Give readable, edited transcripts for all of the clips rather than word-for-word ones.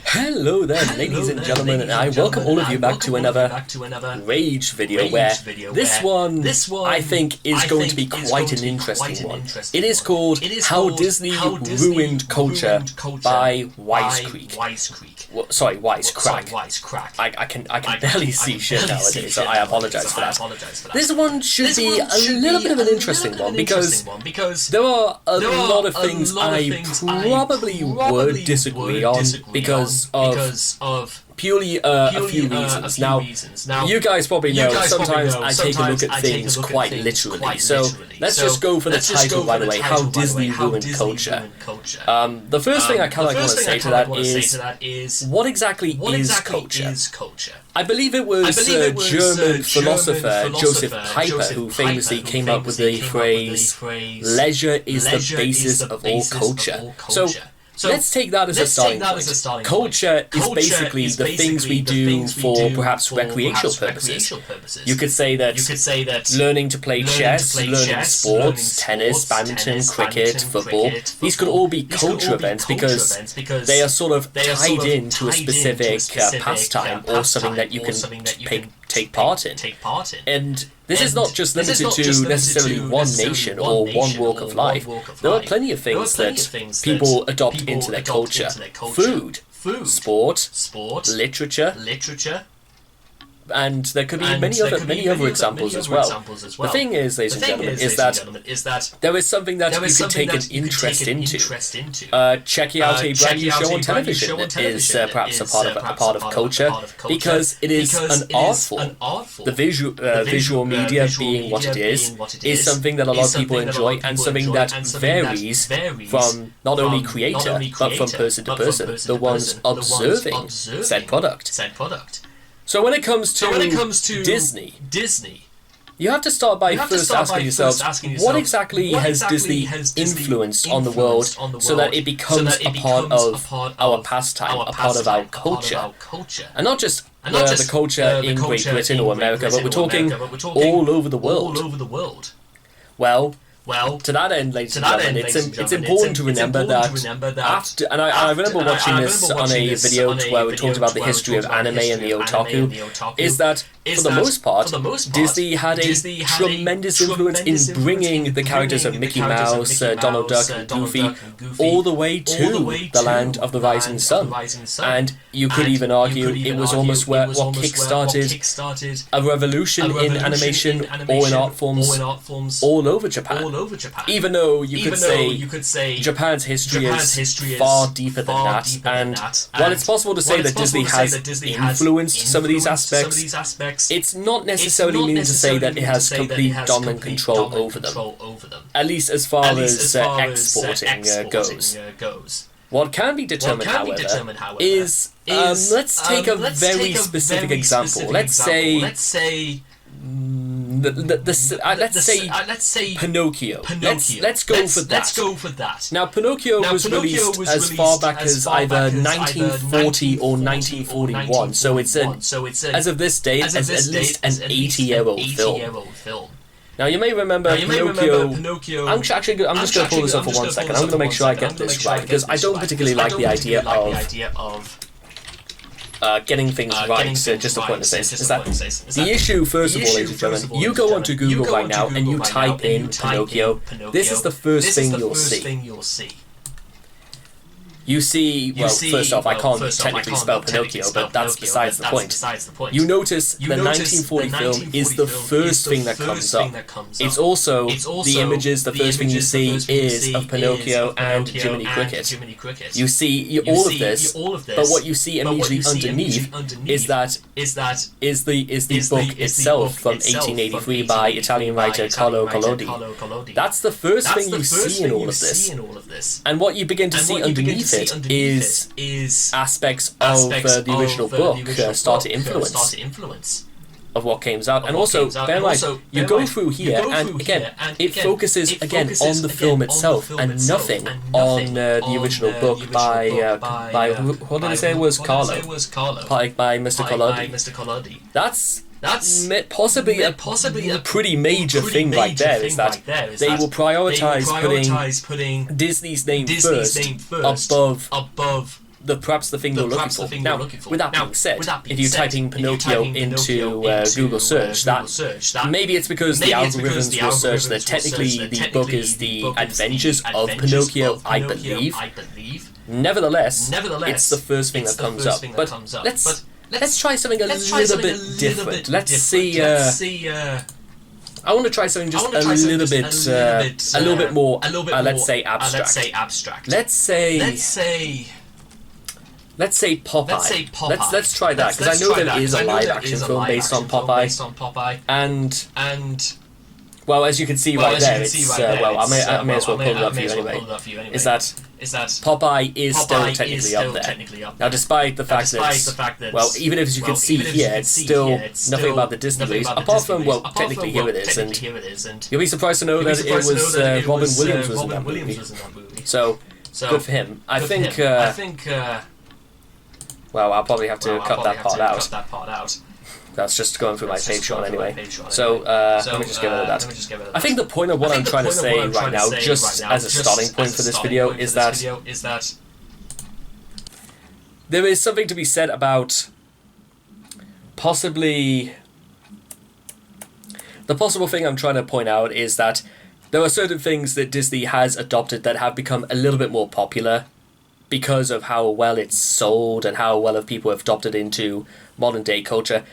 Hello there, ladies and gentlemen, and I welcome all of you back to another Rage video, where this one, I think, is going to be quite an interesting one. It is called How Disney Ruined Culture by Wisecrack. Well, sorry, Wisecrack. I can barely see shit nowadays, so I apologize for that. This one should be a little bit of an interesting one, because there are a lot of things I probably would disagree on, because of purely a few reasons. Now, you guys probably know sometimes I take a look at things quite literally, so let's just go for the title right away, How Disney Ruined Culture. The first thing I kind of want to say to that is, what exactly is culture? I believe it was German philosopher Joseph Pieper who famously came up with the phrase, leisure is the basis of all culture. So let's take that as a starting point. Culture is basically the things we do for perhaps recreational purposes. You could say that learning to play chess, learning sports, tennis, badminton, cricket, football, these could all be culture events because they are sort of tied into a specific pastime or something that you can take part in. And this is not just limited to necessarily one nation or one walk of life. There are plenty of things that people adopt into their culture. Food, sport, literature, and there could be many other examples as well. The thing is, ladies and gentlemen, is that there is something that you can take an interest into. Checking out a brand new show on television is perhaps a part of culture, because it is an art form. The visual media, being what it is something that a lot of people enjoy, and something that varies from not only creator, but from person to person, the ones observing said product. So when it comes to Disney, you have to start by first asking yourself, what exactly has Disney influenced on the world so that it becomes a part of our pastime, a part of our culture? And not just the culture in Great Britain or America, but we're talking all over the world. Well, to that end, ladies and gentlemen, it's important to remember that after, and I remember watching this on a video where we talked about the history of anime and the otaku, is that for the most part, Disney had a tremendous influence in bringing the characters of Mickey Mouse, Donald Duck, and Goofy all the way to the land of the rising sun. And you could even argue it was almost what kick-started a revolution in animation or in art forms all over Japan. Even though you could say Japan's history is far deeper than that, and while it's possible to say that Disney has influenced some of these aspects, it's not necessarily meaning to say that it has complete dominant control over them, at least as far as exporting goes. What can be determined, however, is let's take a very specific example. Let's say Pinocchio. Let's go for that. Now, Pinocchio was released as far back as either 1940 or 1941, so it's as of this date, at least an 80-year-old film. Now, you may remember Pinocchio. I'm just going to pull this up for 1 second. I'm going to make sure I get this right, because I don't particularly like the idea of getting things right, just to point this is that the issue, first of all, ladies and gentlemen, you go onto Google right now and you type in Pinocchio. This is the first thing you'll see. You see, well, first off, I can't technically spell Pinocchio, but that's besides the point. You notice the 1940 film is the first thing that comes up. It's also the images, the first thing you see is of Pinocchio and Jiminy Cricket. You see all of this, but what you see immediately underneath is the book itself from 1883 by Italian writer Carlo Collodi. That's the first thing you see in all of this. And what you begin to see underneath it is aspects of the original book start to influence of what came out. And also, bear in mind, you go through here, and again, it focuses again on the film itself and nothing on the original book by what did I say it was? Carlo. By Mr. Collodi. That's possibly a pretty major thing right there, is that they will prioritize putting Disney's name first above perhaps the thing you're looking for. Now, with that being said, if you type in Pinocchio into Google search, maybe it's because the algorithms will search that technically the book is The Adventures of Pinocchio, I believe. Nevertheless, it's the first thing that comes up. But let's try something a little bit different. Let's see. I want to try something just a little bit more. Let's say abstract. Let's say Popeye. Let's try that, because I know there is a live action film based on Popeye. And well, as you can see right there, it's I may as well pull it up for you anyway. Is that Popeye is still technically up there. Now, despite the fact that, well, even if, as you can see here, it's still nothing about the Disney movies, apart from, well, technically here it is, and you'll be surprised to know that it was Robin Williams was in that movie. So, good for him. I think, well, I'll probably have to cut that part out. That's just going through my Patreon anyway. So, let me just get rid of that. I think the point of what I'm trying to say right now, just as a starting point for this video, is that there is something to be said about possibly... The possible thing I'm trying to point out is that there are certain things that Disney has adopted that have become a little bit more popular because of how well it's sold and how well people have adopted into modern day culture.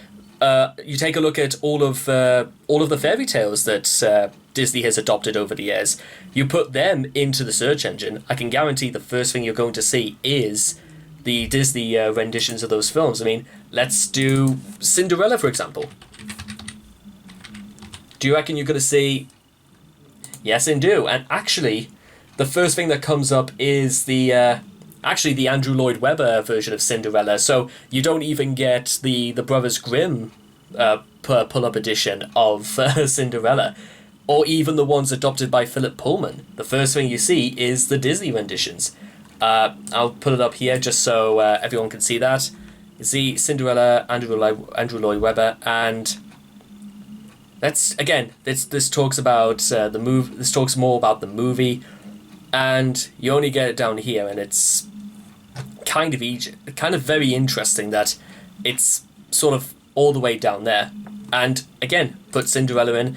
You take a look at all of the fairy tales that Disney has adopted over the years. You put them into the search engine, I can guarantee the first thing you're going to see is the Disney renditions of those films. I mean, let's do Cinderella, for example. Do you reckon you're going to see... Yes, indeed. And actually, the first thing that comes up is the Andrew Lloyd Webber version of Cinderella. So you don't even get the Brothers Grimm pull-up edition of Cinderella, or even the ones adopted by Philip Pullman. The first thing you see is the Disney renditions. I'll put it up here just so everyone can see that. You see Cinderella, Andrew Lloyd Webber, and this talks about the movie. This talks more about the movie, and you only get it down here, and it's kind of very interesting that it's sort of all the way down there. And again, put Cinderella in.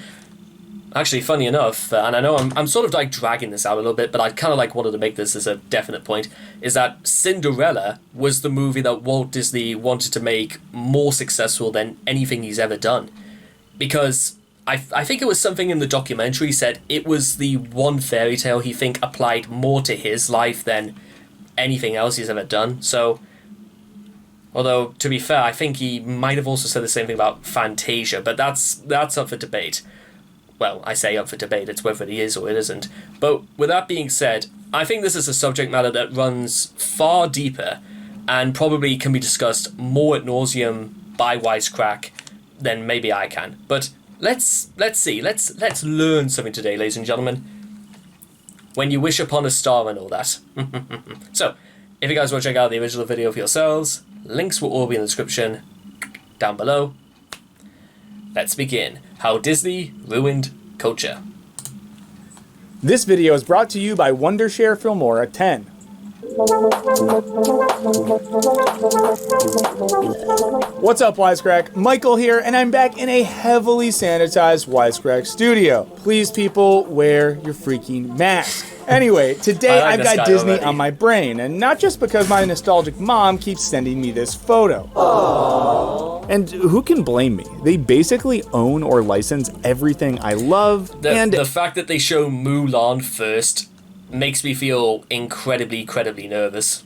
Actually, funny enough, and I know I'm sort of like dragging this out a little bit, but I kind of like wanted to make this as a definite point, is that Cinderella was the movie that Walt Disney wanted to make more successful than anything he's ever done. Because I think it was something in the documentary said it was the one fairy tale he think applied more to his life than anything else he's ever done. So, although to be fair, I think he might have also said the same thing about Fantasia, but that's up for debate. Well, I say up for debate, it's whether it is or it isn't. But with that being said, I think this is a subject matter that runs far deeper and probably can be discussed more ad nauseum by Wisecrack than maybe I can. But let's see, let's learn something today, ladies and gentlemen. When you wish upon a star and all that. So, if you guys want to check out the original video for yourselves, links will all be in the description down below. Let's begin. How Disney ruined culture. This video is brought to you by Wondershare Filmora 10. What's up, Wisecrack? Michael here, and I'm back in a heavily sanitized Wisecrack studio. Please, people, wear your freaking mask. Anyway, today I've got Disney already on my brain, and not just because my nostalgic mom keeps sending me this photo. Aww. And who can blame me? They basically own or license everything I love, the fact that they show Mulan first makes me feel incredibly nervous.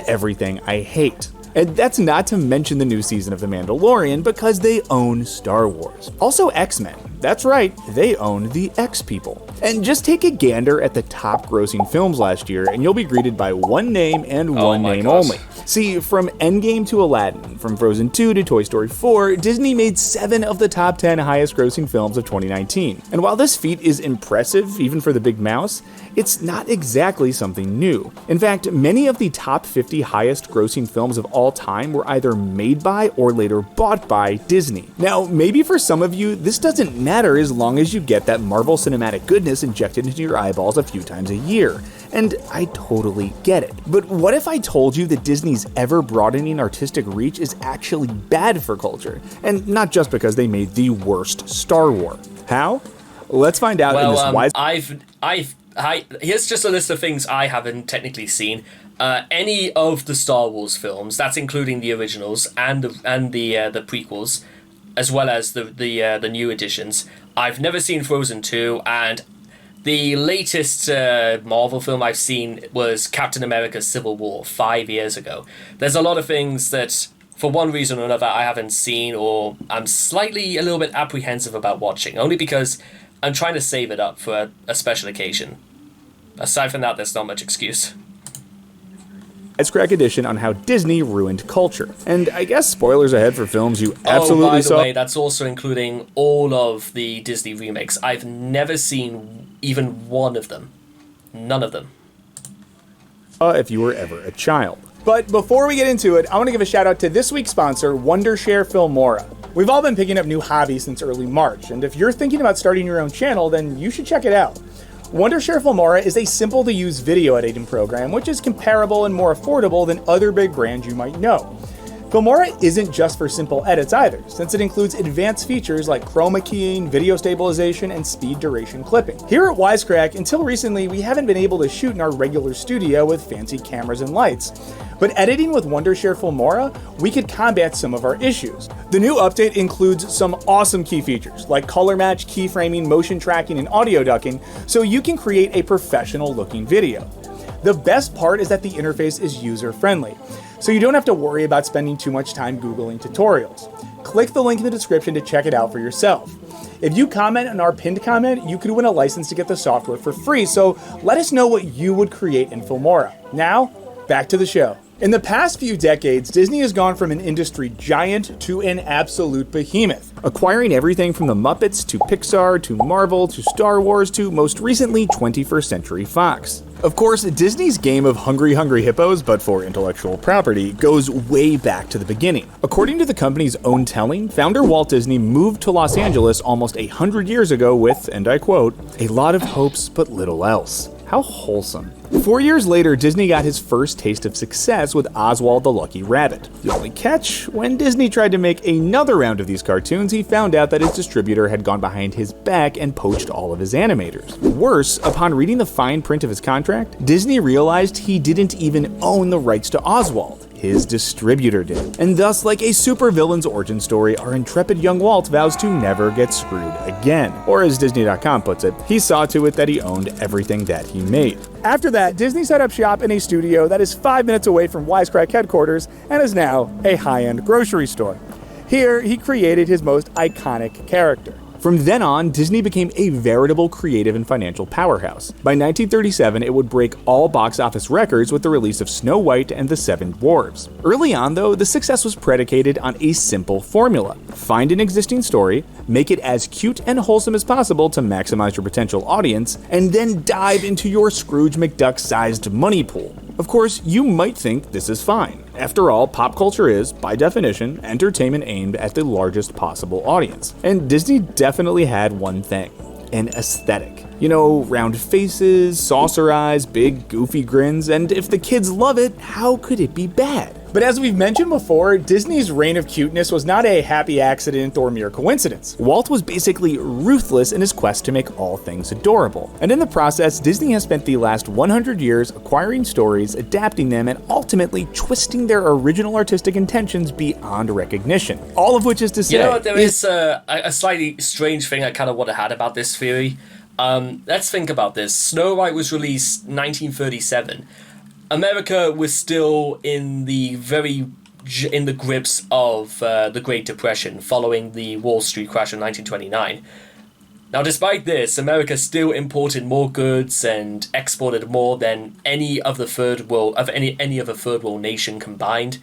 Everything I hate. And that's not to mention the new season of The Mandalorian, because they own Star Wars. Also X-Men. That's right, they own the X-People. And just take a gander at the top grossing films last year, and you'll be greeted by one name and one name only. See, from Endgame to Aladdin, from Frozen 2 to Toy Story 4, Disney made 7 of the top 10 highest grossing films of 2019. And while this feat is impressive, even for the big mouse, it's not exactly something new. In fact, many of the top 50 highest grossing films of all time were either made by or later bought by Disney. Now, maybe for some of you, this doesn't matter as long as you get that Marvel Cinematic goodness injected into your eyeballs a few times a year. And I totally get it. But what if I told you that Disney's ever-broadening artistic reach is actually bad for culture? And not just because they made the worst Star Wars. How? Let's find out in this wise... Here's just a list of things I haven't technically seen. Any of the Star Wars films, that's including the originals and the prequels, as well as the new editions. I've never seen Frozen 2, and the latest Marvel film I've seen was Captain America: Civil War 5 years ago. There's a lot of things that, for one reason or another, I haven't seen, or I'm a little bit apprehensive about watching, only because I'm trying to save it up for a special occasion. Aside from that, there's not much excuse. Wisecrack edition on how Disney ruined culture. And I guess spoilers ahead for films you absolutely saw. By the way, that's also including all of the Disney remakes. I've never seen even one of them. None of them. If you were ever a child. But before we get into it, I want to give a shout out to this week's sponsor, Wondershare Filmora. We've all been picking up new hobbies since early March, and if you're thinking about starting your own channel, then you should check it out. Wondershare Filmora is a simple-to-use video editing program which is comparable and more affordable than other big brands you might know. Filmora isn't just for simple edits either, since it includes advanced features like chroma keying, video stabilization, and speed duration clipping. Here at Wisecrack, until recently, we haven't been able to shoot in our regular studio with fancy cameras and lights. But editing with Wondershare Filmora, we could combat some of our issues. The new update includes some awesome key features, like color match, keyframing, motion tracking, and audio ducking, so you can create a professional-looking video. The best part is that the interface is user-friendly, so you don't have to worry about spending too much time Googling tutorials. Click the link in the description to check it out for yourself. If you comment on our pinned comment, you could win a license to get the software for free, so let us know what you would create in Filmora. Now, back to the show. In the past few decades, Disney has gone from an industry giant to an absolute behemoth, acquiring everything from the Muppets to Pixar to Marvel to Star Wars to, most recently, 21st Century Fox. Of course, Disney's game of Hungry Hungry Hippos, but for intellectual property, goes way back to the beginning. According to the company's own telling, founder Walt Disney moved to Los Angeles almost 100 years ago with, and I quote, "a lot of hopes but little else." How wholesome. 4 years later, Disney got his first taste of success with Oswald the Lucky Rabbit. The only catch, when Disney tried to make another round of these cartoons, he found out that his distributor had gone behind his back and poached all of his animators. Worse, upon reading the fine print of his contract, Disney realized he didn't even own the rights to Oswald. His distributor did. And thus, like a supervillain's origin story, our intrepid young Walt vows to never get screwed again. Or as Disney.com puts it, he saw to it that he owned everything that he made. After that, Disney set up shop in a studio that is 5 minutes away from Wisecrack headquarters and is now a high-end grocery store. Here, he created his most iconic character. From then on, Disney became a veritable creative and financial powerhouse. By 1937, it would break all box office records with the release of Snow White and the Seven Dwarfs. Early on, though, the success was predicated on a simple formula. Find an existing story, make it as cute and wholesome as possible to maximize your potential audience, and then dive into your Scrooge McDuck-sized money pool. Of course, you might think this is fine. After all, pop culture is, by definition, entertainment aimed at the largest possible audience. And Disney definitely had one thing: an aesthetic. You know, round faces, saucer eyes, big goofy grins, and if the kids love it, how could it be bad? But as we've mentioned before, Disney's reign of cuteness was not a happy accident or mere coincidence. Walt was basically ruthless in his quest to make all things adorable. And in the process, Disney has spent the last 100 years acquiring stories, adapting them, and ultimately twisting their original artistic intentions beyond recognition. All of which is to say... You know what, there is a slightly strange thing I kind of would have had about this theory. Let's think about this. Snow White was released 1937. America was still in the grips of the Great Depression following the Wall Street crash in 1929. Now, despite this, America still imported more goods and exported more than any of the third world nation combined.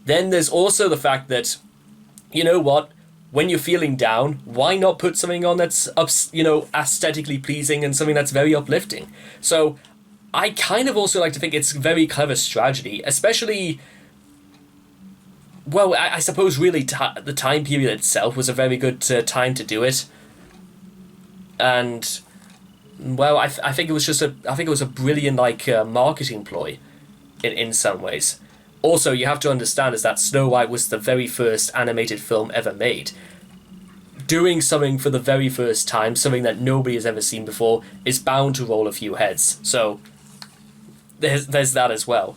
Then there's also the fact that, you know what, when you're feeling down, why not put something on that's aesthetically pleasing and something that's very uplifting? So I kind of also like to think it's a very clever strategy, especially, well, I suppose really the time period itself was a very good time to do it. And, well, I think it was a brilliant marketing ploy in some ways. Also, you have to understand is that Snow White was the very first animated film ever made. Doing something for the very first time, something that nobody has ever seen before, is bound to roll a few heads. So there's that as well.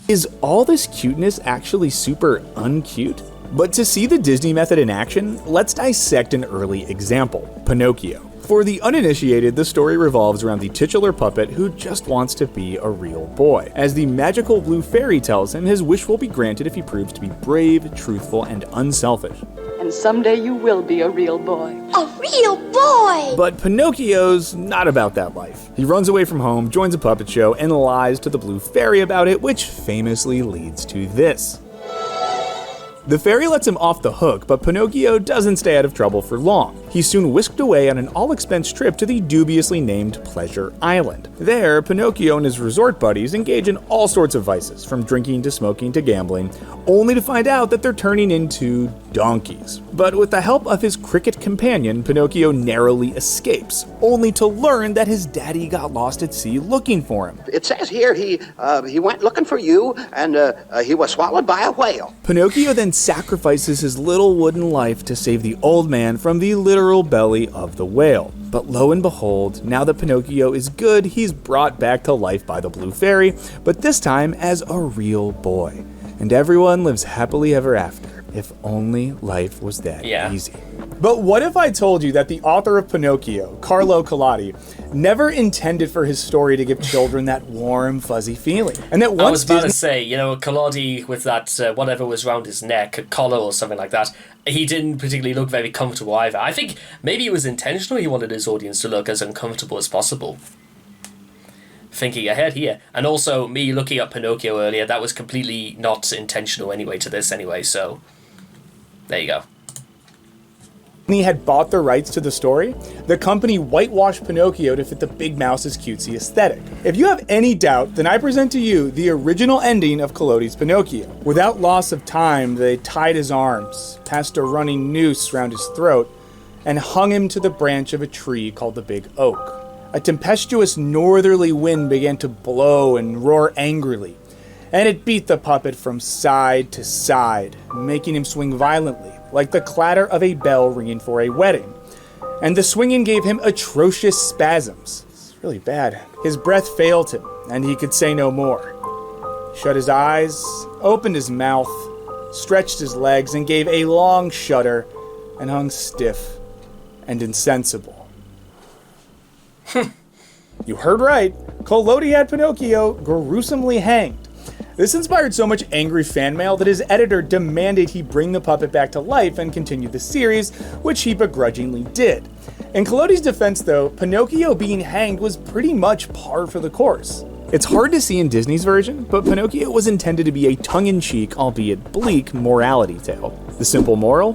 Is all this cuteness actually super uncute? But to see the Disney method in action, let's dissect an early example, Pinocchio. For the uninitiated, the story revolves around the titular puppet who just wants to be a real boy. As the magical blue fairy tells him, his wish will be granted if he proves to be brave, truthful, and unselfish. And someday you will be a real boy. A real boy! But Pinocchio's not about that life. He runs away from home, joins a puppet show, and lies to the blue fairy about it, which famously leads to this. The fairy lets him off the hook, but Pinocchio doesn't stay out of trouble for long. He's soon whisked away on an all-expense trip to the dubiously named Pleasure Island. There, Pinocchio and his resort buddies engage in all sorts of vices, from drinking to smoking to gambling, only to find out that they're turning into donkeys. But with the help of his cricket companion, Pinocchio narrowly escapes, only to learn that his daddy got lost at sea looking for him. It says here he went looking for you, and he was swallowed by a whale. Pinocchio then sacrifices his little wooden life to save the old man from the literal belly of the whale. But lo and behold, now that Pinocchio is good, he's brought back to life by the blue fairy, but this time as a real boy. And everyone lives happily ever after. If only life was that easy. But what if I told you that the author of Pinocchio, Carlo Collodi, never intended for his story to give children that warm, fuzzy feeling? And that once I was about to say, Collodi with that whatever was around his neck, a collar or something like that, he didn't particularly look very comfortable either. I think maybe it was intentional. He wanted his audience to look as uncomfortable as possible. Thinking ahead here. And also, me looking up Pinocchio earlier, that was completely not intentional anyway to this anyway, so there you go. Disney had bought the rights to the story, the company whitewashed Pinocchio to fit the big mouse's cutesy aesthetic. If you have any doubt, then I present to you the original ending of Collodi's Pinocchio. Without loss of time, they tied his arms, passed a running noose round his throat, and hung him to the branch of a tree called the Big Oak. A tempestuous northerly wind began to blow and roar angrily, and it beat the puppet from side to side, making him swing violently, like the clatter of a bell ringing for a wedding. And the swinging gave him atrocious spasms. It's really bad. His breath failed him, and he could say no more. He shut his eyes, opened his mouth, stretched his legs, and gave a long shudder, and hung stiff and insensible. You heard right. Collodi had Pinocchio gruesomely hanged. This inspired so much angry fan mail that his editor demanded he bring the puppet back to life and continue the series, which he begrudgingly did. In Collodi's defense, though, Pinocchio being hanged was pretty much par for the course. It's hard to see in Disney's version, but Pinocchio was intended to be a tongue-in-cheek, albeit bleak, morality tale. The simple moral?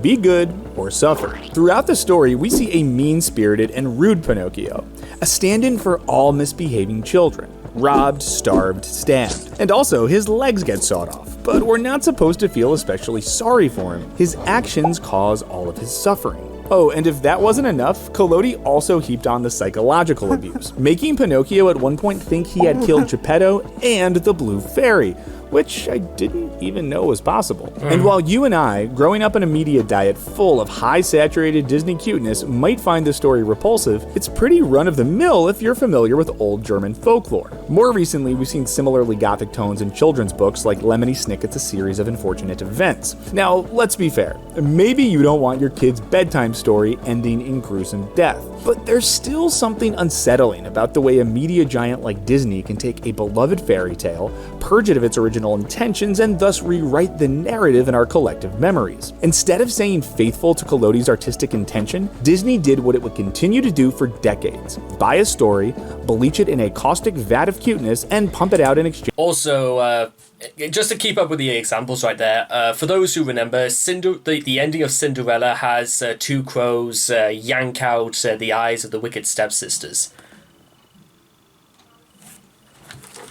Be good or suffer. Throughout the story, we see a mean-spirited and rude Pinocchio, a stand-in for all misbehaving children. Robbed, starved, stabbed. And also, his legs get sawed off, but we're not supposed to feel especially sorry for him. His actions cause all of his suffering. Oh, and if that wasn't enough, Collodi also heaped on the psychological abuse, making Pinocchio at one point think he had killed Geppetto and the Blue Fairy, which I didn't even know was possible. And while you and I, growing up in a media diet full of high-saturated Disney cuteness, might find the story repulsive, it's pretty run-of-the-mill if you're familiar with old German folklore. More recently, we've seen similarly gothic tones in children's books like Lemony Snicket's A Series of Unfortunate Events. Now, let's be fair. Maybe you don't want your kid's bedtime story ending in gruesome death, but there's still something unsettling about the way a media giant like Disney can take a beloved fairy tale, purge it of its original intentions and thus rewrite the narrative in our collective memories. Instead of staying faithful to Collodi's artistic intention, Disney did what it would continue to do for decades: buy a story, bleach it in a caustic vat of cuteness, and pump it out in exchange. Also, just to keep up with the examples right there, for those who remember, the ending of Cinderella has two crows yank out the eyes of the wicked stepsisters.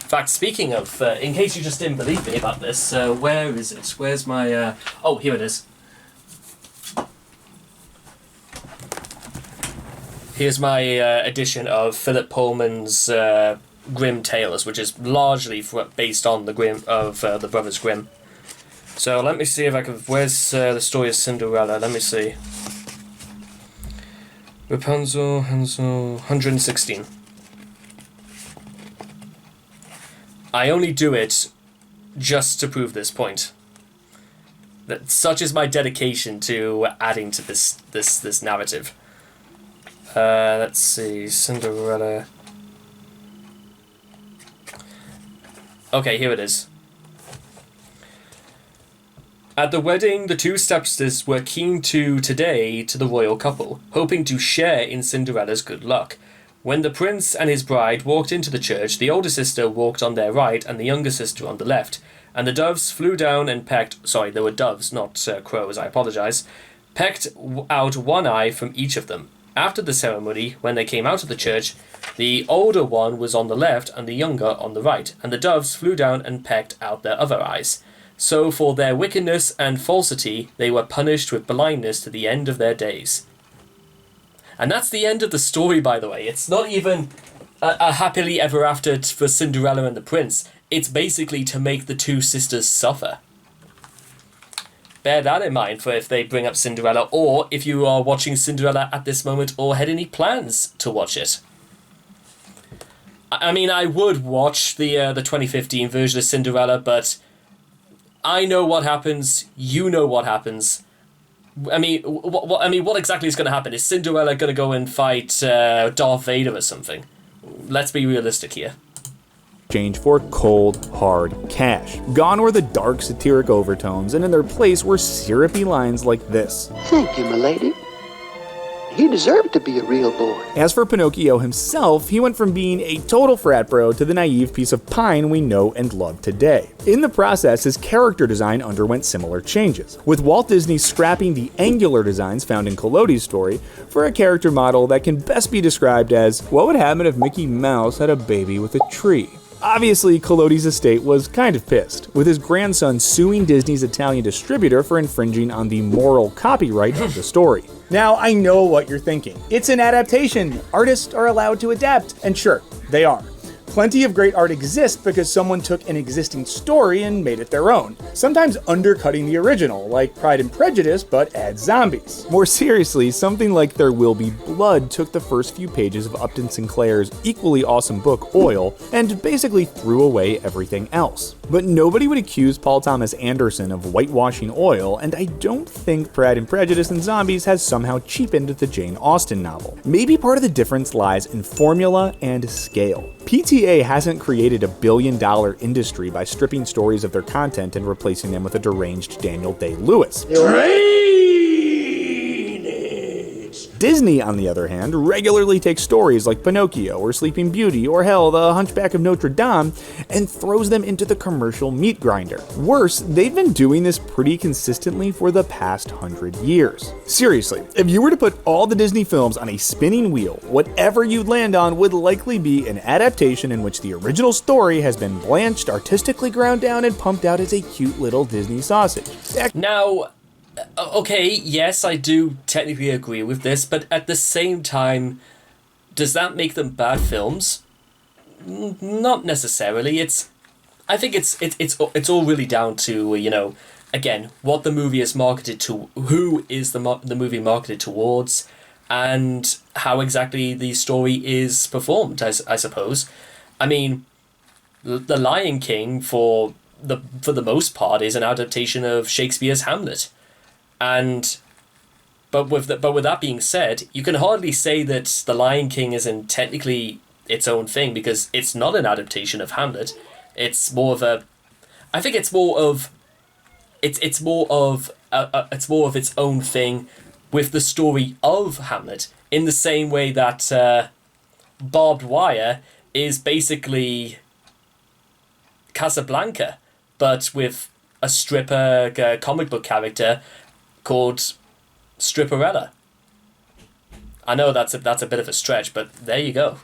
In fact, speaking of, in case you just didn't believe me about this, where is it? Where's my... Oh, here it is. Here's my edition of Philip Pullman's Grimm Tales, which is largely based on the Grimm of the Brothers Grimm. So let me see if I can... Where's the story of Cinderella? Let me see. Rapunzel, Hansel, 116. I only do it just to prove this point. That such is my dedication to adding to this narrative. Let's see, Cinderella. Okay, here it is. At the wedding, the two stepsisters were keen to the royal couple, hoping to share in Cinderella's good luck. When the prince and his bride walked into the church, the older sister walked on their right and the younger sister on the left, and the doves flew down and pecked... Sorry, there were doves, not crows, I apologize. Pecked out one eye from each of them. After the ceremony, when they came out of the church, the older one was on the left and the younger on the right, and the doves flew down and pecked out their other eyes. So for their wickedness and falsity, they were punished with blindness to the end of their days. And that's the end of the story, by the way. It's not even a happily ever after for Cinderella and the prince. It's basically to make the two sisters suffer. Bear that in mind for if they bring up Cinderella, or if you are watching Cinderella at this moment or had any plans to watch it. I mean, I would watch the 2015 version of Cinderella, but I know what happens, you know what happens. I mean, what exactly is going to happen? Is Cinderella going to go and fight Darth Vader or something? Let's be realistic here. Exchange for cold, hard cash. Gone were the dark, satiric overtones, and in their place were syrupy lines like this. Thank you, milady. He deserved to be a real boy. As for Pinocchio himself, he went from being a total frat bro to the naive piece of pine we know and love today. In the process, his character design underwent similar changes, with Walt Disney scrapping the angular designs found in Collodi's story for a character model that can best be described as, what would happen if Mickey Mouse had a baby with a tree? Obviously, Collodi's estate was kind of pissed, with his grandson suing Disney's Italian distributor for infringing on the moral copyright of the story. Now, I know what you're thinking. It's an adaptation. Artists are allowed to adapt, and sure, they are. Plenty of great art exists because someone took an existing story and made it their own, sometimes undercutting the original, like Pride and Prejudice, but adds zombies. More seriously, something like There Will Be Blood took the first few pages of Upton Sinclair's equally awesome book, Oil, and basically threw away everything else. But nobody would accuse Paul Thomas Anderson of whitewashing Oil, and I don't think Pride and Prejudice and Zombies has somehow cheapened the Jane Austen novel. Maybe part of the difference lies in formula and scale. PTA hasn't created $1 billion industry by stripping stories of their content and replacing them with a deranged Daniel Day-Lewis. Disney, on the other hand, regularly takes stories like Pinocchio or Sleeping Beauty or hell, The Hunchback of Notre Dame, and throws them into the commercial meat grinder. Worse, they've been doing this pretty consistently for the past 100 years. Seriously, if you were to put all the Disney films on a spinning wheel, whatever you'd land on would likely be an adaptation in which the original story has been blanched, artistically ground down, and pumped out as a cute little Disney sausage. Now, okay, yes, I do technically agree with this, but at the same time, does that make them bad films? Not necessarily. I think it's all really down to, again, what the movie is marketed to, who is the movie marketed towards, and how exactly the story is performed, I suppose. I mean, The Lion King, for the most part, is an adaptation of Shakespeare's Hamlet. But with that being said, you can hardly say that The Lion King isn't technically its own thing, because it's not an adaptation of Hamlet. It's more of a... I think it's more of... It's more of its own thing with the story of Hamlet, in the same way that Barbed Wire is basically Casablanca, but with a stripper comic book character called Stripperella. I know that's a bit of a stretch, but there you go.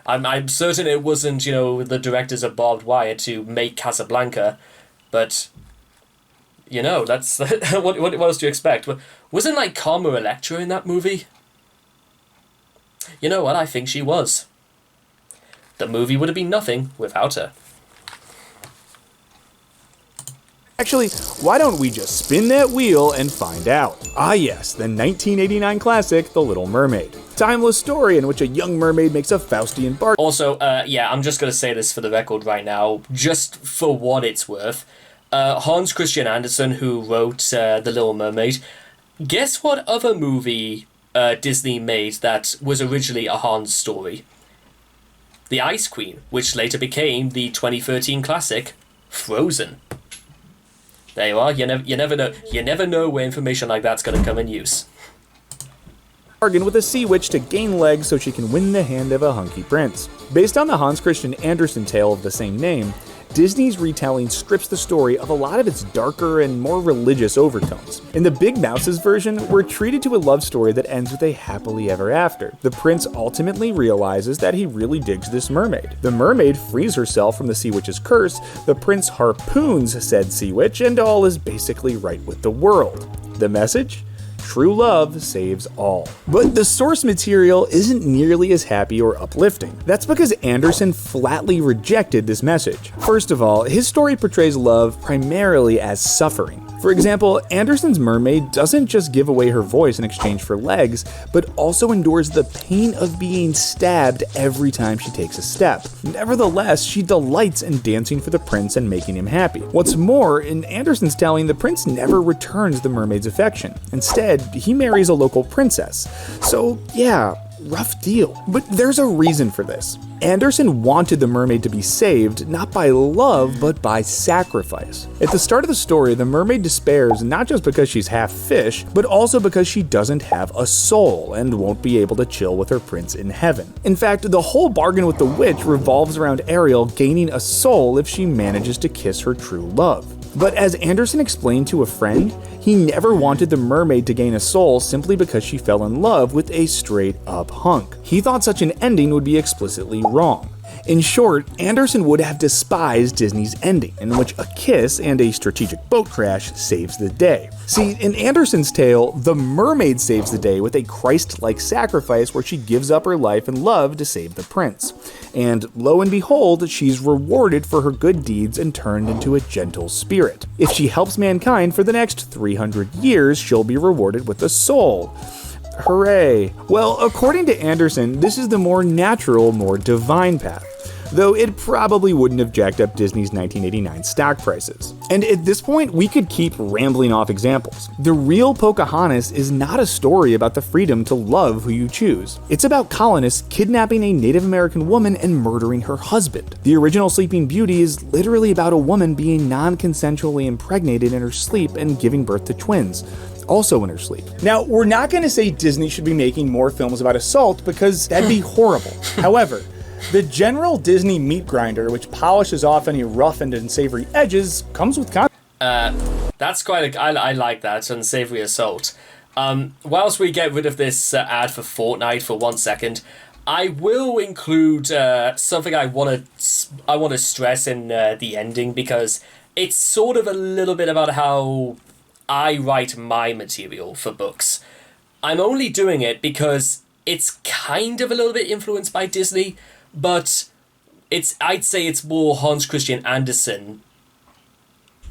I'm certain it wasn't, the directors of Barbed Wire to make Casablanca, but that's what else do you expect? Wasn't like Karma Electra in that movie? You know what? I think she was. The movie would have been nothing without her. Actually, why don't we just spin that wheel and find out? Ah yes, the 1989 classic, The Little Mermaid. Timeless story in which a young mermaid makes a Faustian bargain. Also, I'm just going to say this for the record right now, just for what it's worth. Hans Christian Andersen, who wrote The Little Mermaid, guess what other movie Disney made that was originally a Hans story? The Ice Queen, which later became the 2013 classic, Frozen. There you are. You never know. You never know where information like that's going to come in use. Bargain with a sea witch to gain legs so she can win the hand of a hunky prince. Based on the Hans Christian Andersen tale of the same name, Disney's retelling strips the story of a lot of its darker and more religious overtones. In the Big Mouse's version, we're treated to a love story that ends with a happily ever after. The prince ultimately realizes that he really digs this mermaid. The mermaid frees herself from the sea witch's curse, the prince harpoons said sea witch, and all is basically right with the world. The message? True love saves all. But the source material isn't nearly as happy or uplifting. That's because Andersen flatly rejected this message. First of all, his story portrays love primarily as suffering. For example, Andersen's mermaid doesn't just give away her voice in exchange for legs, but also endures the pain of being stabbed every time she takes a step. Nevertheless, she delights in dancing for the prince and making him happy. What's more, in Andersen's telling, the prince never returns the mermaid's affection. Instead, he marries a local princess. So yeah, rough deal. But there's a reason for this. Andersen wanted the mermaid to be saved, not by love, but by sacrifice. At the start of the story, the mermaid despairs not just because she's half fish, but also because she doesn't have a soul and won't be able to chill with her prince in heaven. In fact, the whole bargain with the witch revolves around Ariel gaining a soul if she manages to kiss her true love. But as Andersen explained to a friend, he never wanted the mermaid to gain a soul simply because she fell in love with a straight-up hunk. He thought such an ending would be explicitly wrong. In short, Andersen would have despised Disney's ending, in which a kiss and a strategic boat crash saves the day. See, in Andersen's tale, the mermaid saves the day with a Christ-like sacrifice where she gives up her life and love to save the prince. And lo and behold, she's rewarded for her good deeds and turned into a gentle spirit. If she helps mankind for the next 300 years, she'll be rewarded with a soul. Hooray. Well, according to Andersen, this is the more natural, more divine path, though it probably wouldn't have jacked up Disney's 1989 stock prices. And at this point, we could keep rambling off examples. The real Pocahontas is not a story about the freedom to love who you choose. It's about colonists kidnapping a Native American woman and murdering her husband. The original Sleeping Beauty is literally about a woman being non-consensually impregnated in her sleep and giving birth to twins, also in her sleep. Now, we're not going to say Disney should be making more films about assault because that'd be horrible. However, the general Disney meat grinder, which polishes off any rough and unsavory edges, comes with that's quite I like that, unsavory assault. Whilst we get rid of this ad for Fortnite for 1 second, I will include something I want to stress in the ending, because it's sort of a little bit about how I write my material for books. I'm only doing it because it's kind of a little bit influenced by Disney, but I'd say it's more Hans Christian Andersen,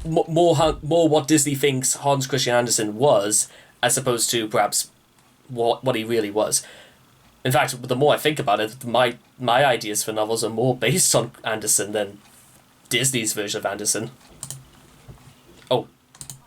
more what Disney thinks Hans Christian Andersen was, as opposed to perhaps what he really was. In fact, the more I think about it, my ideas for novels are more based on Andersen than Disney's version of Andersen. Oh.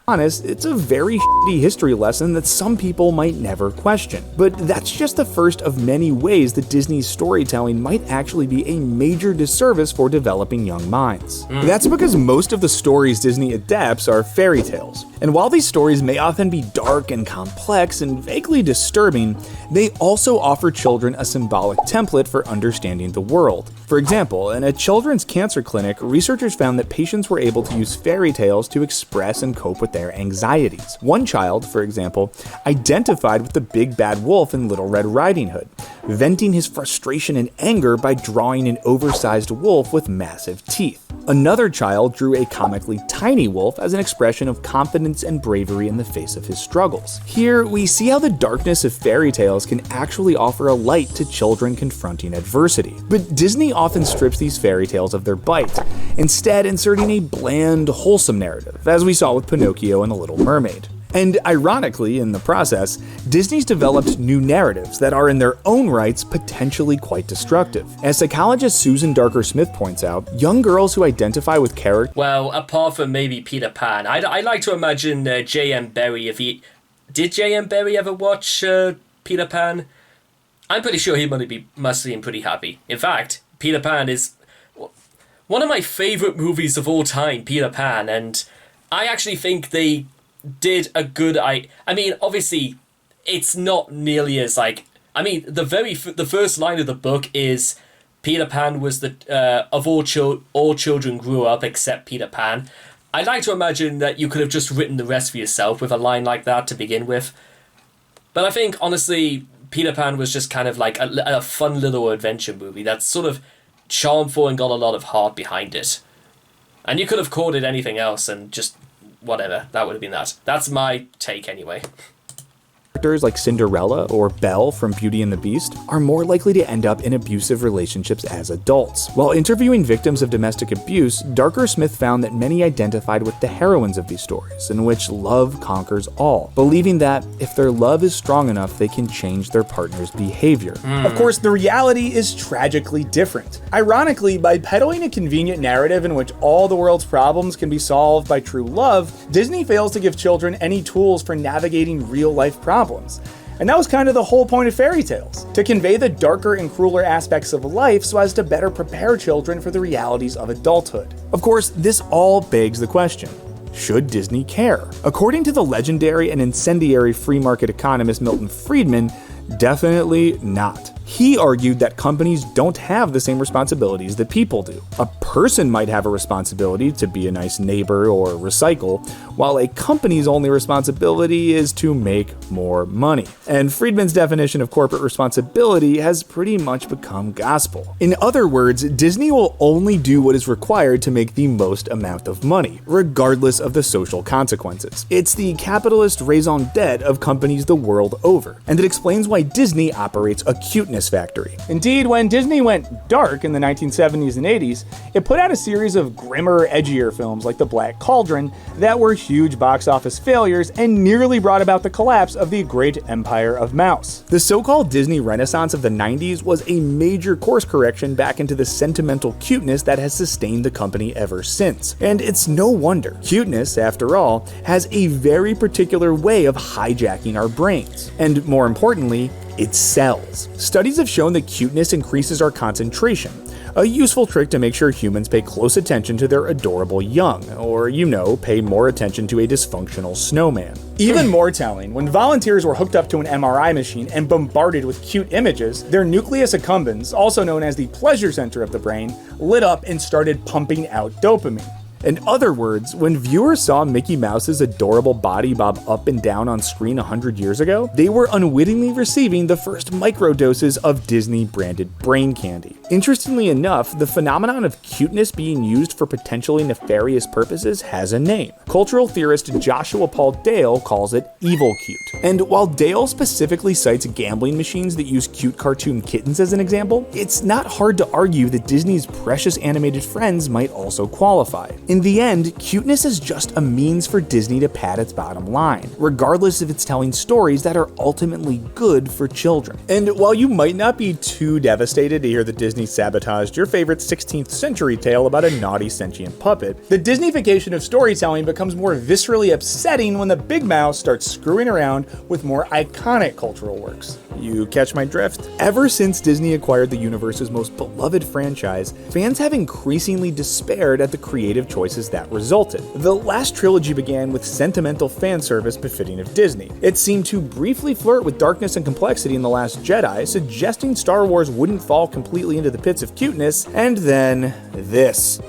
honest, it's a very shitty history lesson that some people might never question. But that's just the first of many ways that Disney's storytelling might actually be a major disservice for developing young minds. That's because most of the stories Disney adapts are fairy tales. And while these stories may often be dark and complex and vaguely disturbing, they also offer children a symbolic template for understanding the world. For example, in a children's cancer clinic, researchers found that patients were able to use fairy tales to express and cope with their anxieties. One child, for example, identified with the big bad wolf in Little Red Riding Hood, venting his frustration and anger by drawing an oversized wolf with massive teeth. Another child drew a comically tiny wolf as an expression of confidence and bravery in the face of his struggles. Here, we see how the darkness of fairy tales can actually offer a light to children confronting adversity. But Disney often strips these fairy tales of their bite, instead inserting a bland, wholesome narrative, as we saw with Pinocchio and The Little Mermaid. And ironically, in the process, Disney's developed new narratives that are in their own rights potentially quite destructive. As psychologist Susan Darker-Smith points out, young girls who identify with characters— well, apart from maybe Peter Pan, I like to imagine J.M. Barrie, if he— did J.M. Barrie ever watch Peter Pan? I'm pretty sure he must have been pretty happy. In fact, Peter Pan is one of my favorite movies of all time, Peter Pan, and I actually think they did a good— I mean, obviously, it's not nearly as like— I mean, the first line of the book is Peter Pan was the of all children grew up except Peter Pan. I'd like to imagine that you could have just written the rest for yourself with a line like that to begin with. But I think, honestly, Peter Pan was just kind of like a fun little adventure movie that's sort of charmful and got a lot of heart behind it. And you could have called it anything else and just whatever, that would have been that. That's my take anyway. Characters like Cinderella or Belle from Beauty and the Beast are more likely to end up in abusive relationships as adults. While interviewing victims of domestic abuse, Darker-Smith found that many identified with the heroines of these stories, in which love conquers all, believing that if their love is strong enough, they can change their partner's behavior. Of course, the reality is tragically different. Ironically, by peddling a convenient narrative in which all the world's problems can be solved by true love, Disney fails to give children any tools for navigating real-life problems. And that was kind of the whole point of fairy tales, to convey the darker and crueler aspects of life so as to better prepare children for the realities of adulthood. Of course, this all begs the question: should Disney care? According to the legendary and incendiary free market economist Milton Friedman, definitely not. He argued that companies don't have the same responsibilities that people do. A person might have a responsibility to be a nice neighbor or recycle, while a company's only responsibility is to make more money. And Friedman's definition of corporate responsibility has pretty much become gospel. In other words, Disney will only do what is required to make the most amount of money, regardless of the social consequences. It's the capitalist raison d'etre of companies the world over, and it explains why Disney operates a cuteness factory. Indeed, when Disney went dark in the 1970s and 80s, it put out a series of grimmer, edgier films like The Black Cauldron that were huge box office failures and nearly brought about the collapse of the great empire of Mouse. The so-called Disney Renaissance of the 90s was a major course correction back into the sentimental cuteness that has sustained the company ever since. And it's no wonder. Cuteness, after all, has a very particular way of hijacking our brains. And more importantly, it sells. Studies have shown that cuteness increases our concentration, a useful trick to make sure humans pay close attention to their adorable young, or, pay more attention to a dysfunctional snowman. Even more telling, when volunteers were hooked up to an MRI machine and bombarded with cute images, their nucleus accumbens, also known as the pleasure center of the brain, lit up and started pumping out dopamine. In other words, when viewers saw Mickey Mouse's adorable body bob up and down on screen 100 years ago, they were unwittingly receiving the first microdoses of Disney-branded brain candy. Interestingly enough, the phenomenon of cuteness being used for potentially nefarious purposes has a name. Cultural theorist Joshua Paul Dale calls it evil cute. And while Dale specifically cites gambling machines that use cute cartoon kittens as an example, it's not hard to argue that Disney's precious animated friends might also qualify. In the end, cuteness is just a means for Disney to pad its bottom line, regardless if it's telling stories that are ultimately good for children. And while you might not be too devastated to hear that Disney sabotaged your favorite 16th century tale about a naughty sentient puppet, the Disneyfication of storytelling becomes more viscerally upsetting when the big mouth starts screwing around with more iconic cultural works. You catch my drift? Ever since Disney acquired the universe's most beloved franchise, fans have increasingly despaired at the creative choices that resulted. The last trilogy began with sentimental fan service befitting of Disney. It seemed to briefly flirt with darkness and complexity in The Last Jedi, suggesting Star Wars wouldn't fall completely into the pits of cuteness, and then this.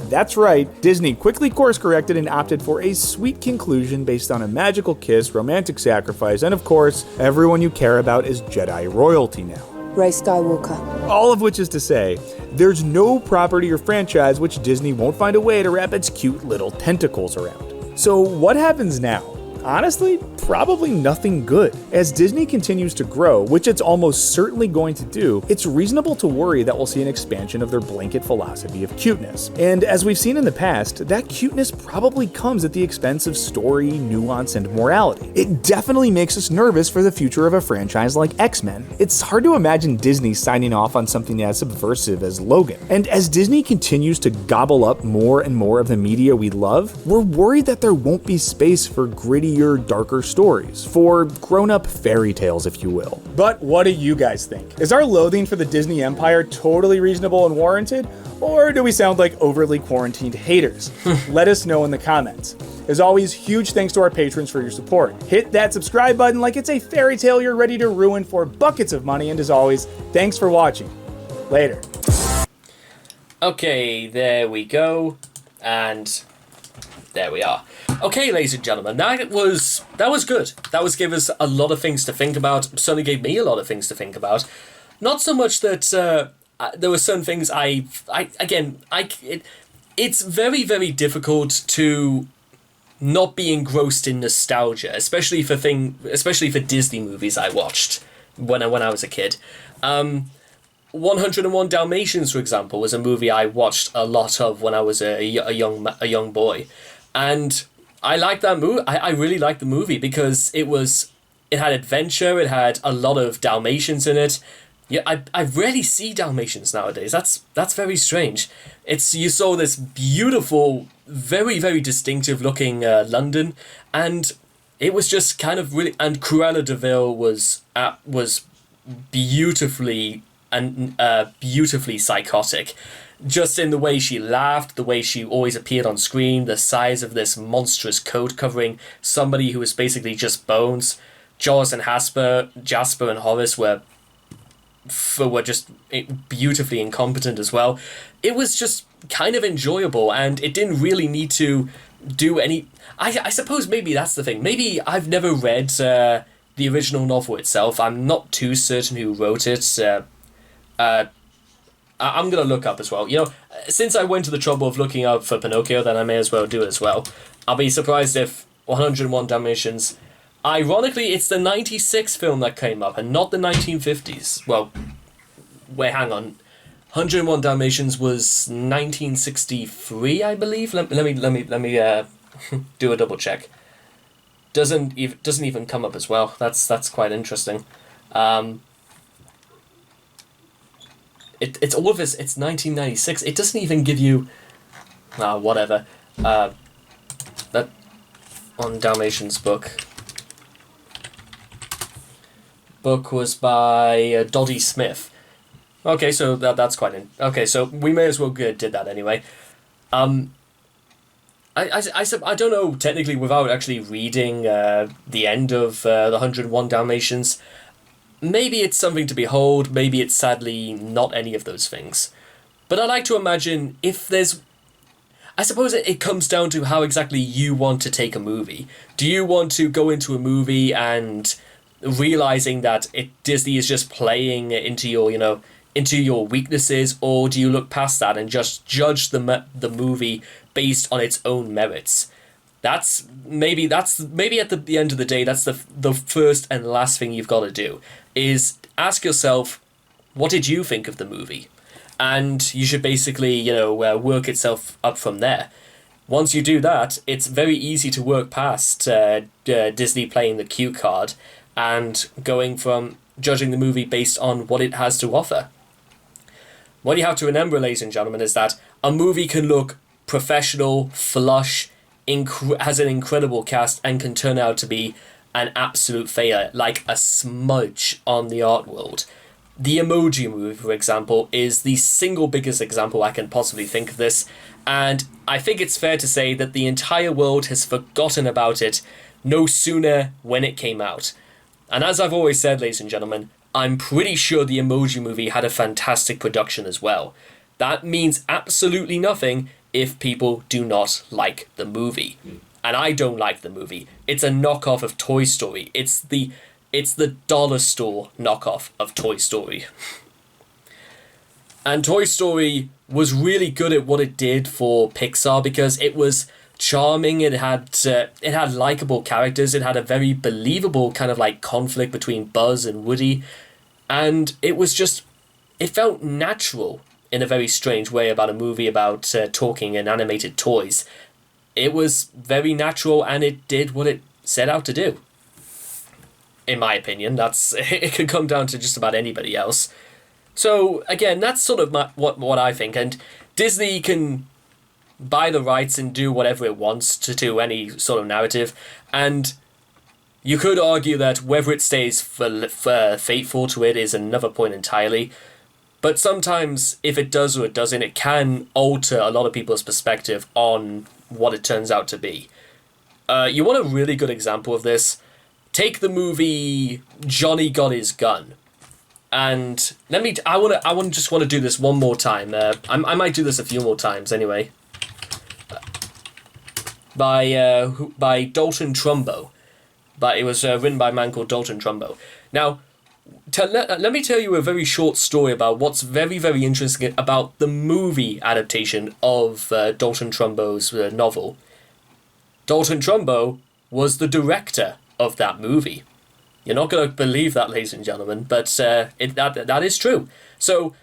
That's right, Disney quickly course-corrected and opted for a sweet conclusion based on a magical kiss, romantic sacrifice, and of course, everyone you care about is Jedi royalty now. Rey Skywalker. All of which is to say, there's no property or franchise which Disney won't find a way to wrap its cute little tentacles around. So what happens now? Honestly, probably nothing good. As Disney continues to grow, which it's almost certainly going to do, it's reasonable to worry that we'll see an expansion of their blanket philosophy of cuteness. And as we've seen in the past, that cuteness probably comes at the expense of story, nuance, and morality. It definitely makes us nervous for the future of a franchise like X-Men. It's hard to imagine Disney signing off on something as subversive as Logan. And as Disney continues to gobble up more and more of the media we love, we're worried that there won't be space for grittier, darker stories, for grown-up fairy tales, if you will. But what do you guys think? Is our loathing for the Disney empire totally reasonable and warranted? Or do we sound like overly quarantined haters? Let us know in the comments. As always, huge thanks to our patrons for your support. Hit that subscribe button like it's a fairy tale you're ready to ruin for buckets of money, and as always, thanks for watching. Later. Okay, there we go, and there we are. Okay, ladies and gentlemen, that was good. That was give us a lot of things to think about. Certainly gave me a lot of things to think about. Not so much that there were some things it's very, very difficult to not be engrossed in nostalgia, especially for Disney movies I watched when I was a kid. 101 Dalmatians, for example, was a movie I watched a lot of when I was a young boy, and I liked that movie. I really liked the movie because it had adventure. It had a lot of Dalmatians in it. Yeah, I rarely see Dalmatians nowadays. That's very strange. You saw this beautiful, very, very distinctive looking London, and it was just kind of really. And Cruella de Vil was beautifully beautifully psychotic. Just in the way she laughed, the way she always appeared on screen, the size of this monstrous coat covering somebody who was basically just bones. Jaws and Jasper and Horace were just beautifully incompetent as well. It was just kind of enjoyable, and it didn't really need to do any... I suppose maybe that's the thing. Maybe I've never read the original novel itself. I'm not too certain who wrote it. I'm going to look up as well. Since I went to the trouble of looking up for Pinocchio, then I may as well do it as well. I'll be surprised if 101 Dalmatians... Ironically, it's the 96 film that came up, and not the 1950s. Well, wait, hang on. 101 Dalmatians was 1963, I believe. Let me do a double check. Doesn't even come up as well. That's quite interesting. It's all of this. It's 1996. It doesn't even give you, whatever. That on Dalmatians book. Book was by Dodie Smith. Okay, so that's quite okay. So we may as well did that anyway. I don't know technically without actually reading the end of the 101 Dalmatians. Maybe it's something to behold, maybe it's sadly not any of those things. But I like to imagine if there's... I suppose it comes down to how exactly you want to take a movie. Do you want to go into a movie and realizing that Disney is just playing into your weaknesses, or do you look past that and just judge the movie based on its own merits? That's maybe at the end of the day, that's the first and last thing you've got to do, is ask yourself, what did you think of the movie? and you should basically, work itself up from there. Once you do that, it's very easy to work past Disney playing the cue card and going from judging the movie based on what it has to offer. What you have to remember, ladies and gentlemen, is that a movie can look professional, flush, has an incredible cast, and can turn out to be an absolute failure, like a smudge on the art world. The Emoji Movie, for example, is the single biggest example I can possibly think of this, and I think it's fair to say that the entire world has forgotten about it no sooner when it came out. And as I've always said, ladies and gentlemen, I'm pretty sure the Emoji Movie had a fantastic production as well. That means absolutely nothing if people do not like the movie. And I don't like the movie. It's a knockoff of Toy Story. It's the dollar store knockoff of Toy Story. And Toy Story was really good at what it did for Pixar because it was charming. It had likable characters. It had a very believable kind of like conflict between Buzz and Woody, and it felt natural in a very strange way about a movie about talking and animated toys. It was very natural, and it did what it set out to do. In my opinion, it could come down to just about anybody else. So again, that's sort of what I think, and Disney can buy the rights and do whatever it wants to any sort of narrative, and you could argue that whether it stays faithful to it is another point entirely, but sometimes if it does or it doesn't, it can alter a lot of people's perspective on what it turns out to be. You want a really good example of this? Take the movie Johnny Got His Gun. And I just want to do this one more time. I might do this a few more times anyway. By Dalton Trumbo. But it was written by a man called Dalton Trumbo. Now, let me tell you a very short story about what's very, very interesting about the movie adaptation of Dalton Trumbo's novel. Dalton Trumbo was the director of that movie. You're not going to believe that, ladies and gentlemen, but that is true. So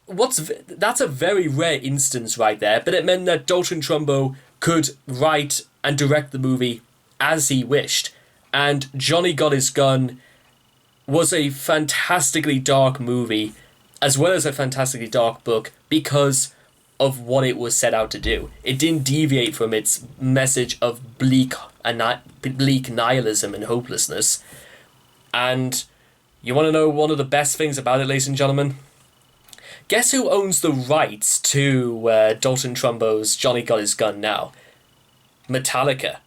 that's a very rare instance right there, but it meant that Dalton Trumbo could write and direct the movie as he wished. And Johnny Got His Gun was a fantastically dark movie, as well as a fantastically dark book, because of what it was set out to do. It didn't deviate from its message of bleak nihilism and hopelessness. And you want to know one of the best things about it, ladies and gentlemen? Guess who owns the rights to Dalton Trumbo's Johnny Got His Gun now? Metallica.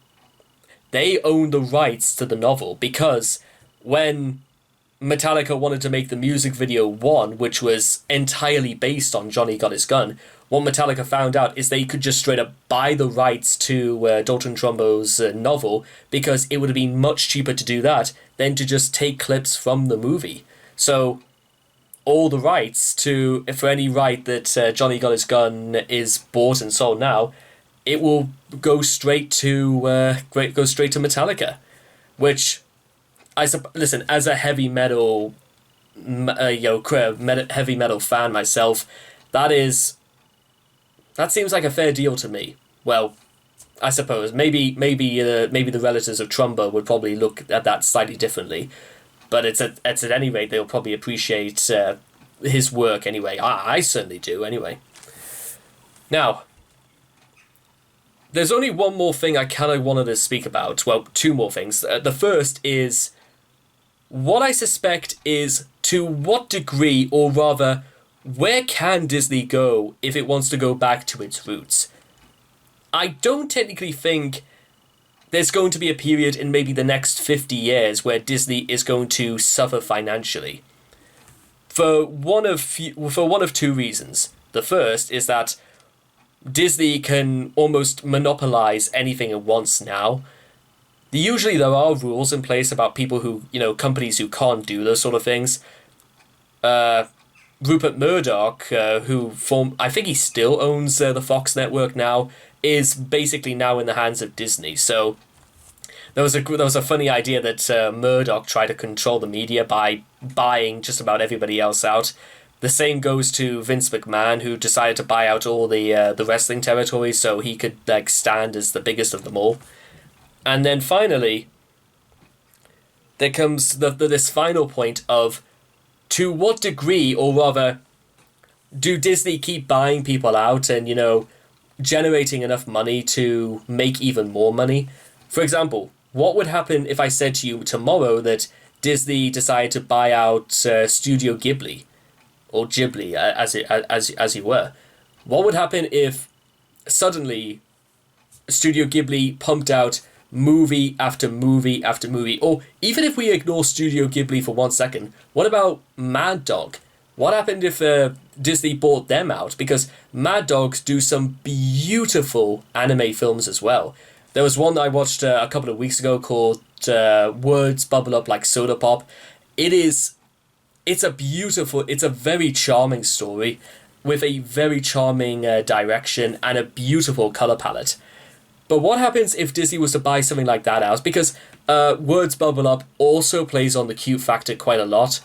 They own the rights to the novel because when Metallica wanted to make the music video 1, which was entirely based on Johnny Got His Gun, what Metallica found out is they could just straight up buy the rights to Dalton Trumbo's novel because it would have been much cheaper to do that than to just take clips from the movie. So all the rights for any right that Johnny Got His Gun is bought and sold now, it will go straight to Metallica, which listen, as a heavy metal heavy metal fan myself, that seems like a fair deal to me. Well, I suppose maybe the relatives of Trumbo would probably look at that slightly differently, but it's at any rate they'll probably appreciate his work anyway. I certainly do anyway. Now, there's only one more thing I kind of wanted to speak about. Well, two more things. The first is what I suspect is to what degree, or rather, where can Disney go if it wants to go back to its roots? I don't technically think there's going to be a period in maybe the next 50 years where Disney is going to suffer financially. For one of two reasons. The first is that Disney can almost monopolize anything it wants now. Usually there are rules in place about people who, companies who can't do those sort of things. Rupert Murdoch, I think he still owns the Fox network now, is basically now in the hands of Disney. So there was a funny idea that Murdoch tried to control the media by buying just about everybody else out. The same goes to Vince McMahon, who decided to buy out all the wrestling territories so he could like stand as the biggest of them all. And then finally, there comes this final point of, to what degree, or rather, do Disney keep buying people out and, you know, generating enough money to make even more money? For example, what would happen if I said to you tomorrow that Disney decided to buy out Studio Ghibli, or Ghibli, as you were? What would happen if suddenly Studio Ghibli pumped out movie after movie after movie? Or even if we ignore Studio Ghibli for 1 second, what about Mad Dog? What happened if Disney bought them out? Because Mad Dogs do some beautiful anime films as well. There was one that I watched a couple of weeks ago called Words Bubble Up Like Soda Pop. It's a very charming story with a very charming direction and a beautiful color palette. But what happens if Disney was to buy something like that out? Because Words Bubble Up also plays on the cute factor quite a lot,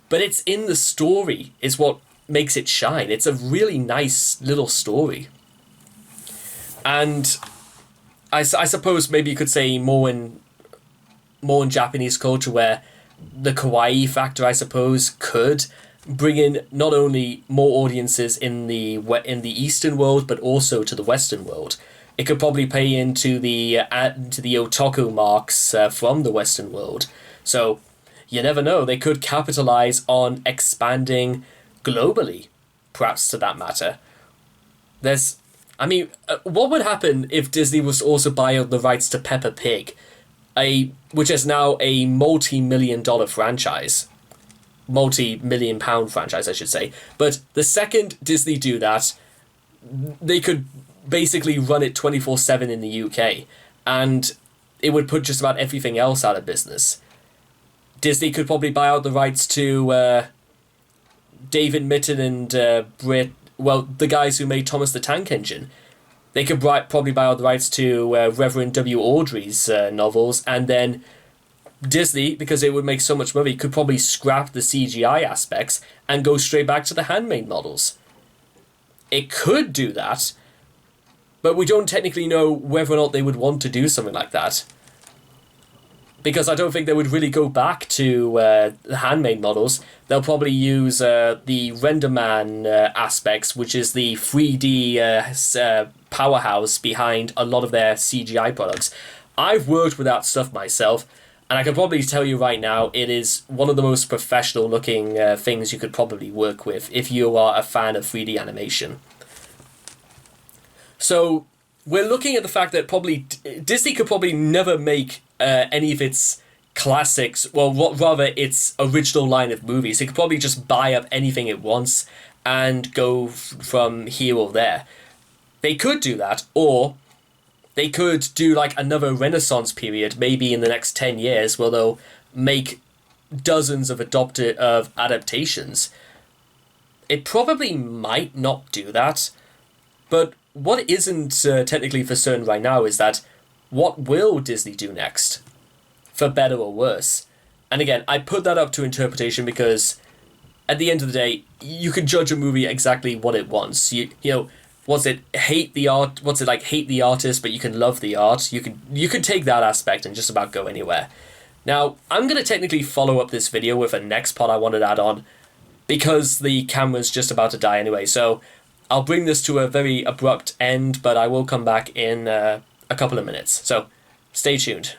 but it's in the story is what makes it shine. It's a really nice little story. And I suppose maybe you could say more in Japanese culture, where the kawaii factor, I suppose, could bring in not only more audiences in the Eastern world, but also to the Western world. It could probably play into the otaku marks from the Western world. So you never know. They could capitalize on expanding globally, perhaps, to that matter. What would happen if Disney was to also buy out the rights to Peppa Pig, which is now a multi-million-dollar franchise. Multi-million-pound franchise, I should say. But the second Disney do that, they could basically run it 24/7 in the UK, and it would put just about everything else out of business. Disney could probably buy out the rights to David Mitton and the guys who made Thomas the Tank Engine. They could probably buy out the rights to Reverend W. Awdry's novels, and then Disney, because it would make so much money, could probably scrap the CGI aspects and go straight back to the handmade models. It could do that, but we don't technically know whether or not they would want to do something like that. Because I don't think they would really go back to the handmade models. They'll probably use the RenderMan aspects, which is the 3D powerhouse behind a lot of their CGI products. I've worked with that stuff myself, and I can probably tell you right now, it is one of the most professional looking things you could probably work with if you are a fan of 3D animation. So we're looking at the fact that probably Disney could probably never make any of its classics, well, rather its original line of movies. It could probably just buy up anything it wants and go from here or there. They could do that, or they could do like another Renaissance period, maybe in the next 10 years, where they'll make dozens of adaptations. It probably might not do that, but what isn't technically for certain right now is that what will Disney do next? For better or worse? And again, I put that up to interpretation because at the end of the day, you can judge a movie exactly what it wants. You know, was it hate the art? What's it like? Hate the artist, but you can love the art. You can take that aspect and just about go anywhere. Now, I'm going to technically follow up this video with a next part I wanted to add on because the camera's just about to die anyway. So I'll bring this to a very abrupt end, but I will come back in a couple of minutes. So stay tuned.